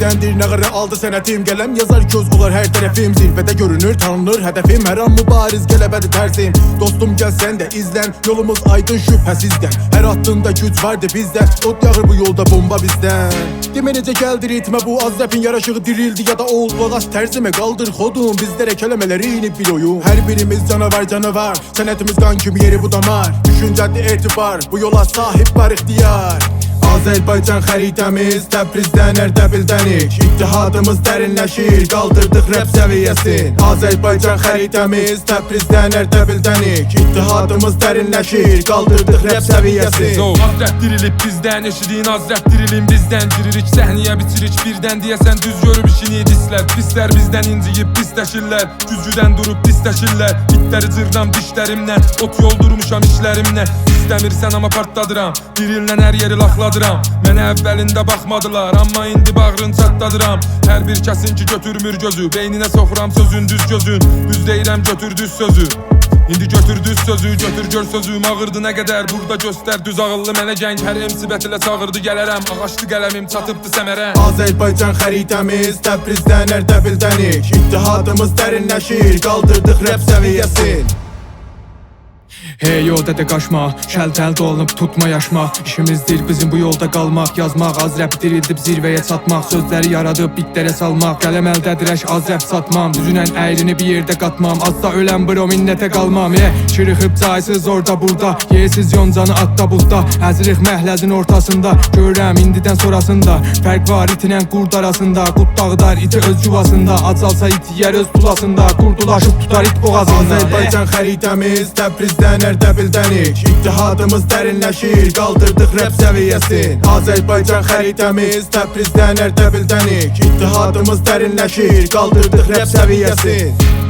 Bizdendir nağarı aldı sənətim. Qələm yazar göz olar hər tərəfim. Zirvədə görünür, tanınır hədəfim. Hər an mübariz qələbədir tərsim. Dostum gəl sən də izlən, yolumuz aydın şübhəsizdən. Hər addımda güc vardı bizdə, od yağır bu yolda bomba bizdən. Demə necə gəldi ritmə bu az rəpin yaraşığı dirildi ya da ol. Qulaq tərzimə qaldır xodum, bizlərə kələmələri inib bir oyun. Hər birimiz canavar canavar, sənətimiz qan kimi yeri bu damar. Düşüncəli etibar, bu yola sahib var ixtiyar. Azərbaycan xəritəmiz, Təbrizdən Ərdəbildənik. İttihadımız dərinləşir, qaldırdıq rəp səviyyəsin. Azərbaycan xəritəmiz, Təbrizdən Ərdəbildənik. İttihadımız dərinləşir, qaldırdıq rəp səviyyəsin. Az rəp dirilib bizdən, eşidin az rəp dirilin bizdən. Giririk səhnəyə bitirik birdən, deyəsən düz görüb işini dislər. Pislər bizdən inciyib pisləşirlər, güzgüdən durub pisləşirlər. İtləri cırram dişlərimlə, ot yol durmuşam işlərimlə. İstəmirsən amma partladıram, dirilən hər yeri laxladıram. Mənə əvvəlində baxmadılar, amma indi bağrın çatladıram. Hər bir kəsin ki götürmür gözü, beyninə soxuram sözün düz gözün. Düz deyirəm götür düz sözü, İndi götür düz sözü, götür gör sözüm. Ağırdı nə qədər, burada göstər düz ağıllı mənə gənc. Hər emsibət ilə çağırdı gələrəm, ağaçlı qələmim çatıbdı səmərə. Azərbaycan xəritəmiz, Təbrizdən Ərdəbildənik. İttihadımız dərinləşir, qaldırdıq rəp səviyyəsin. Hey o dədə qaçma, şəltəl dolanıb tutma yaşmaq. İşimizdir bizim bu yolda qalmaq, yazmaq. Az rəp dirildib zirvəyə çatmaq, sözləri yaradıb bitlərə salmaq. Qələm əldə az rəp satmam, düzünən əyrini bir yerdə qatmam. Azda ölən bro minnətə qalmam. Çırıxıb caysız orada burada, yersiz yoncanı atda buxda. Əzirik məhləzin ortasında, görürəm indidən sonrasında. Fərq var itinən qurd arasında, qut dağıdar iti öz yuvasında. Acalsa it yer öz tulasında, qurdulaşıb tutar it boğazında. Azərbaycan xəritəmiz, Təbrizdən Ərdəbildənik. İttihadımız dərinləşir, qaldırdıq rəp səviyyəsin. Azərbaycan xəritəmiz, Təbrizdən Ərdəbildənik. İttihadımız dərinləşir, qaldırdıq rəp səviyyəsin.